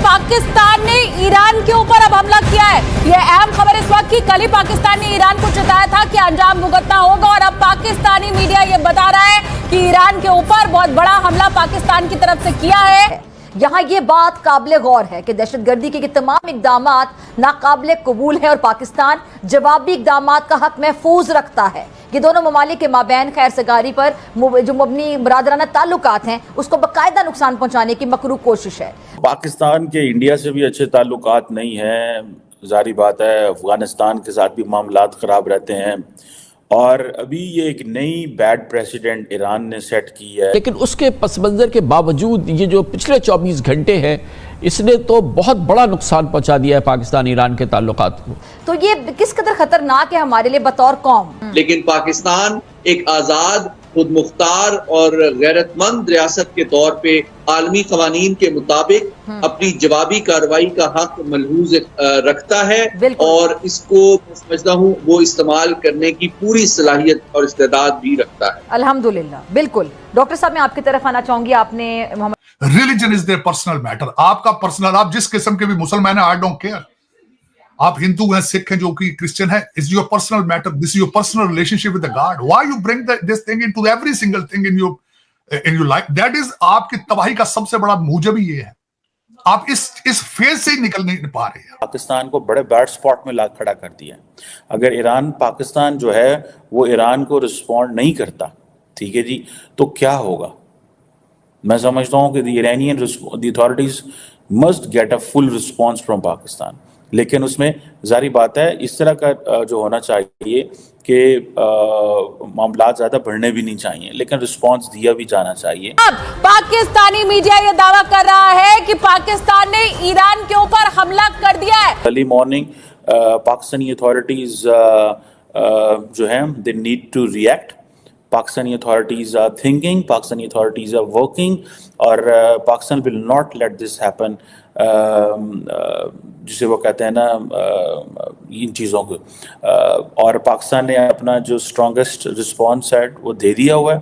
पाकिस्तान ने ईरान के ऊपर अब हमला किया है। यह अहम खबर इस वक्त की, कल ही पाकिस्तान ने ईरान को चेताया था कि अंजाम भुगतना होगा और अब पाकिस्तानी मीडिया ये बता रहा है कि ईरान के ऊपर बहुत बड़ा हमला पाकिस्तान की तरफ से किया है। यहाँ ये बात काबिल गौर है कि दहशतगर्दी के तमाम इक़दामात नाकाबिल कबूल हैं और पाकिस्तान जवाबी इक़दामात का हक महफूज रखता है। ये दोनों ममालिक के माबैन खैर सगारी पर जो मबनी मुरादराना ताल्लुकात हैं उसको बाकायदा नुकसान पहुंचाने की मकरू कोशिश है। पाकिस्तान के इंडिया से भी अच्छे ताल्लुकात नहीं हैं, जारी बात है। अफगानिस्तान के साथ भी मामलात ख़राब रहते हैं और अभी ये एक नई बैड प्रेसिडेंट ईरान ने सेट की है। लेकिन उसके पस मंज़र के बावजूद ये जो पिछले 24 घंटे हैं इसने तो बहुत बड़ा नुकसान पहुंचा दिया है पाकिस्तान ईरान के ताल्लुकात को। तो ये किस कदर खतरनाक है हमारे लिए बतौर कौम। लेकिन पाकिस्तान एक आज़ाद, खुद मुख्तार और गैरतमंद रियासत के तौर पे आलमी क़वानीन के मुताबिक अपनी जवाबी कार्रवाई का हक मलहूज रखता है और इसको समझता हूँ वो इस्तेमाल करने की पूरी सलाहियत और इस्तेदाद भी रखता है। अल्हम्दुलिल्लाह। बिल्कुल डॉक्टर साहब, मैं आपकी तरफ आना चाहूंगी। आपने religion is their personal matter, आपका पर्सनल, आप जिस किस्म के भी मुसलमान हैं, आई डोंट केयर। आप हिंदू हैं, सिख हैं, जो कि क्रिश्चियन है, is your personal matter. This is your personal relationship with the God. Why you bring this thing into every single thing in your life? That is आपकी तबाही का सबसे बड़ा मूजब ही ये है। आप इस फेज से ही निकल नहीं पा रहे हैं। पाकिस्तान को बड़े बैड स्पॉट में ला खड़ा कर दिया। अगर ईरान पाकिस्तान जो है वो ईरान को रिस्पॉन्ड नहीं करता, ठीक है जी, तो क्या होगा? मैं समझता हूँ कि the Iranian authorities must get a full response from Pakistan. लेकिन उसमें जारी बात है इस तरह का जो होना चाहिए कि मामलात ज्यादा बढ़ने भी नहीं चाहिए, लेकिन रिस्पॉन्स दिया भी जाना चाहिए। अब पाकिस्तानी मीडिया ये दावा कर रहा है कि पाकिस्तान ने ईरान के ऊपर हमला कर दिया है। अर्ली मॉर्निंग पाकिस्तानी अथॉरिटीज जो है they need to react. Pakistani authorities are thinking, Pakistani authorities are working और Pakistan will not let this happen, जिसे वो कहते हैं ना इन चीज़ों को। और पाकिस्तान ने अपना जो स्ट्रॉन्गेस्ट रिस्पॉन्स है वो दे दिया हुआ है।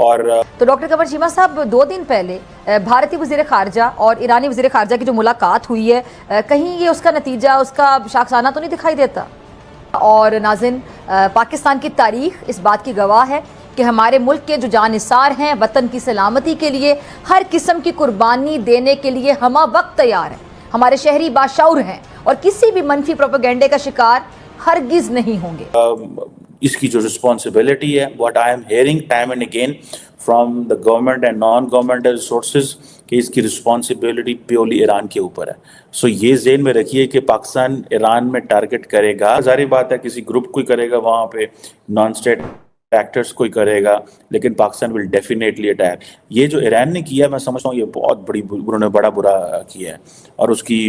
और तो डॉक्टर कमर चीमा साहब, 2 दिन पहले भारतीय वज़ीर ख़ारजा और ईरानी वज़ीर ख़ारजा की जो मुलाकात हुई है, कहीं ये उसका नतीजा, उसका शाखसाना तो नहीं दिखाई देता? और नाज़रीन, पाकिस्तान की तारीख इस बात की गवाह है कि हमारे मुल्क के जो जानिसार हैं वतन की सलामती के लिए हर किस्म की कुर्बानी देने के लिए हम वक्त तैयार हैं। हमारे शहरी बाशऊर हैं और किसी भी मनफी प्रोपेगेंडे का शिकार हरगिज नहीं होंगे। इसकी जो रिस्पॉन्सिबिलिटी है, what I am hearing time and again from the government and non governmental sources, कि इसकी रिस्पॉन्सिबिलिटी प्योरली ईरान के ऊपर है। सो ये ज़हन में रखिए कि पाकिस्तान ईरान में टारगेट करेगा, जारी बात है किसी ग्रुप कोई करेगा, वहाँ पे नॉन स्टेट एक्टर्स कोई करेगा, लेकिन पाकिस्तान विल डेफिनेटली अटैक। ये जो ईरान ने किया, मैं समझता हूँ ये बहुत उन्होंने बड़ा बुरा किया है। और उसकी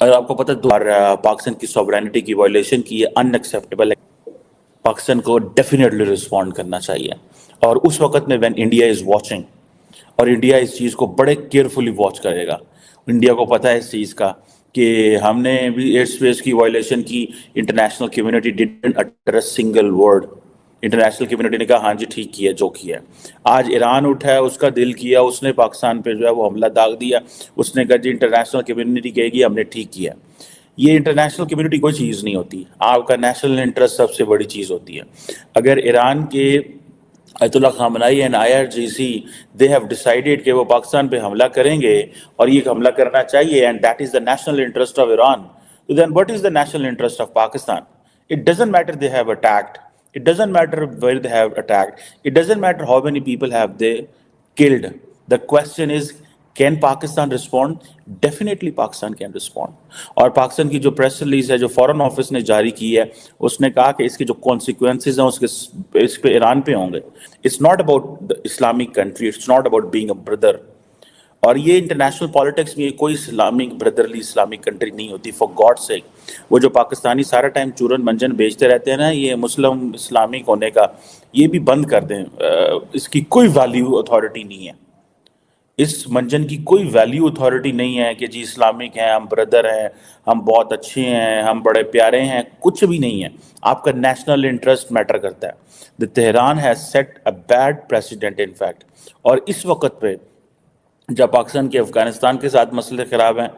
आपको पता है पाकिस्तान की सॉवरेनिटी की वायलेशन की है, अनएक्सेप्टेबल है। पाकिस्तान को डेफिनेटली रिस्पॉन्ड करना चाहिए। और उस वक्त में व्हेन इंडिया इज़ वॉचिंग, और इंडिया इस चीज़ को बड़े केयरफुली वॉच करेगा। इंडिया को पता है इस चीज़ का कि हमने भी एयर स्पेस की वायलेशन की, international community didn't utter a single word. International community ने कहा हाँ जी ठीक किया जो किया। आज ईरान उठा है, उसका दिल किया, उसने पाकिस्तान पे जो है वो हमला दाग दिया। उसने कहा जी इंटरनेशनल कम्युनिटी कहेगी हमने ठीक किया। ये इंटरनेशनल कम्युनिटी कोई चीज़ नहीं होती, आपका नेशनल इंटरेस्ट सबसे बड़ी चीज़ होती है। अगर ईरान के Ayatollah खामनाई and IRGC they have decided कि वो पाकिस्तान पे हमला करेंगे और ये हमला करना चाहिए and that is the national interest of Iran, तो then what is the national interest of Pakistan? It doesn't matter they have attacked. It doesn't matter where they have attacked. It doesn't matter how many people have they killed. The question is, can Pakistan respond? Definitely Pakistan can respond. और पाकिस्तान की जो press release है जो foreign office ने जारी की है, उसने कहा कि इसके जो कॉन्सिक्वेंसेज हैं उसके इस पे ईरान पे होंगे। It's not about the Islamic country. It's not about being a brother. और ये इंटरनेशनल पॉलिटिक्स में कोई इस्लामिक ब्रदरली इस्लामिक कंट्री नहीं होती, फॉर गॉड सेक। वो जो पाकिस्तानी सारा टाइम चूरन मंजन बेचते रहते हैं ना, ये मुस्लिम इस्लामिक होने का, ये भी बंद कर दें। इसकी कोई वैल्यू अथॉरिटी नहीं है, इस मंजन की कोई वैल्यू अथॉरिटी नहीं है कि जी इस्लामिक हैं, हम ब्रदर हैं, हम बहुत अच्छे हैं, हम बड़े प्यारे हैं, कुछ भी नहीं है। आपका नेशनल इंटरेस्ट मैटर करता है। The Tehran has set a bad president in fact. और इस वक्त पे جب پاکستان کے افغانستان کے ساتھ مسئلے خراب ہیں،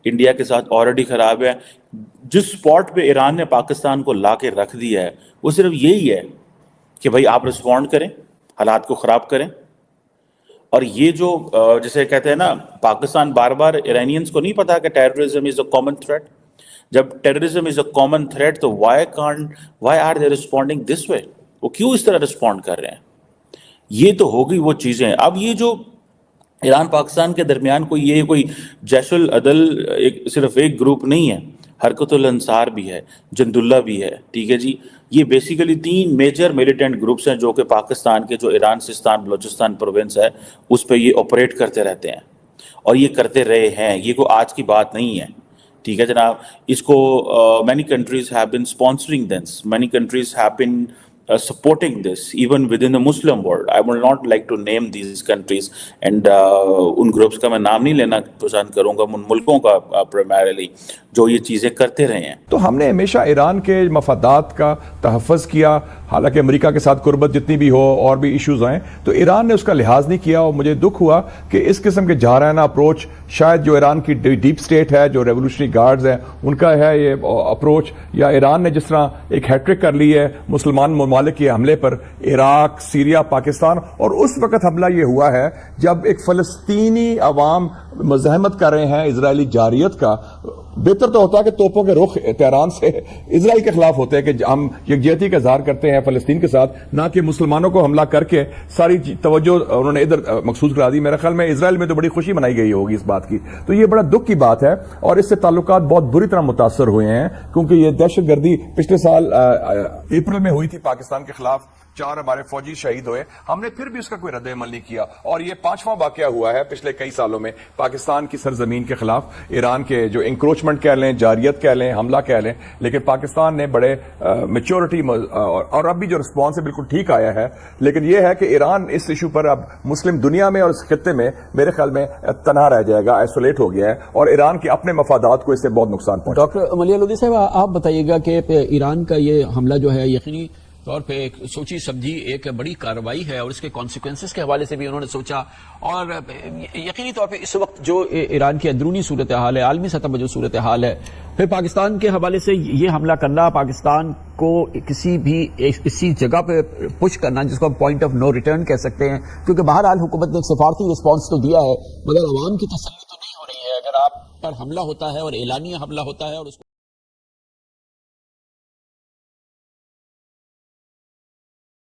انڈیا کے ساتھ آلریڈی خراب ہے، جس سپاٹ پہ ایران نے پاکستان کو لا کے رکھ دیا ہے وہ صرف یہی ہے کہ بھائی آپ رسپونڈ کریں، حالات کو خراب کریں. اور یہ جو جسے کہتے ہیں نا، پاکستان بار بار ایرانینز کو نہیں پتا کہ terrorism is a common threat. جب terrorism is a common threat تو why are they responding this way? وہ کیوں اس طرح رسپونڈ کر رہے ہیں؟ یہ تو ہوگی وہ چیزیں. اب یہ جو ایران پاکستان کے درمیان کوئی جیش العدل صرف ایک گروپ نہیں ہے، حرکت الانصار بھی ہے، جند اللہ بھی ہے، ٹھیک ہے جی. یہ بیسیکلی 3 میجر ملیٹنٹ گروپس ہیں جو کہ پاکستان کے جو ایران سستان بلوچستان پروونس ہے اس پہ یہ آپریٹ کرتے رہتے ہیں اور یہ کرتے رہے ہیں. یہ کوئی آج کی بات نہیں ہے، ٹھیک ہے جناب. اس کو many countries have been sponsoring this, many countries have been supporting this even within the Muslim world. I will not like to name these countries and in groups کا میں نام نہیں لینا پسند کروں گا، ان ملکوں کا primarily جو یہ چیزیں کرتے رہے ہیں. تو ہم نے ہمیشہ ایران کے مفادات کا تحفظ کیا، حالانکہ امریکہ کے ساتھ قربت جتنی بھی ہو اور بھی ایشوز آئیں تو ایران نے اس کا لحاظ نہیں کیا. اور مجھے دکھ ہوا کہ اس قسم کے جارحانہ اپروچ شاید جو ایران کی ڈیپ سٹیٹ ہے، جو ریولوشنری گارڈز ہیں، ان کا ہے یہ اپروچ، یا ایران نے جس طرح ایک ہیٹرک کر لی ہے مسلمان ممالک کے حملے پر، عراق، سیریا، پاکستان. اور اس وقت حملہ یہ ہوا ہے جب ایک فلسطینی عوام مزاحمت کر رہے ہیں اسرائیلی جارحیت کا. بہتر تو ہوتا ہے کہ توپوں کے رخ تہران سے اسرائیل کے خلاف ہوتے ہیں کہ ہم یکجہتی کا اظہار کرتے ہیں فلسطین کے ساتھ، نہ کہ مسلمانوں کو حملہ کر کے ساری توجہ انہوں نے ادھر مخصوص کرا دی. میرے خیال میں اسرائیل میں تو بڑی خوشی منائی گئی ہوگی اس بات کی. تو یہ بڑا دکھ کی بات ہے اور اس سے تعلقات بہت بری طرح متاثر ہوئے ہیں، کیونکہ یہ دہشت گردی پچھلے سال اپریل میں ہوئی تھی پاکستان کے خلاف، 4 ہمارے فوجی شہید ہوئے. ہم نے پھر بھی اس کا کوئی رد عمل نہیں کیا اور یہ 5واں واقعہ ہوا ہے پچھلے کئی سالوں میں پاکستان کی سرزمین کے خلاف ایران کے جو انکروچمنٹ کہہ لیں، جارحیت کہہ لیں، حملہ کہہ لیں. لیکن پاکستان نے بڑے میچورٹی اور اب بھی جو رسپانس ہے بالکل ٹھیک آیا ہے. لیکن یہ ہے کہ ایران اس ایشو پر اب مسلم دنیا میں اور اس خطے میں میرے خیال میں تنہا رہ جائے گا، آئسولیٹ ہو گیا ہے اور ایران کے اپنے مفادات کو اس سے بہت نقصان پہنچا. ڈاکٹر ملیح لودھی صاحب، آپ بتائیے گا کہ ایران کا یہ حملہ جو ہے یقینی طور پہ ایک سوچی سمجھی ایک بڑی کارروائی ہے اور اس کے کانسیکوینسز کے حوالے سے بھی انہوں نے سوچا، اور یقینی طور پہ اس وقت جو ایران کی اندرونی صورتحال ہے، عالمی سطح پر جو صورتحال ہے، پھر پاکستان کے حوالے سے یہ حملہ کرنا، پاکستان کو کسی جگہ پہ پش کرنا جس کو ہم پوائنٹ آف نو ریٹرن کہہ سکتے ہیں، کیونکہ بہرحال حکومت نے ایک سفارتی رسپانس تو دیا ہے مگر عوام کی تسلی تو نہیں ہو رہی ہے. اگر آپ پر حملہ ہوتا ہے اور اعلانیہ حملہ ہوتا ہے اور اس کو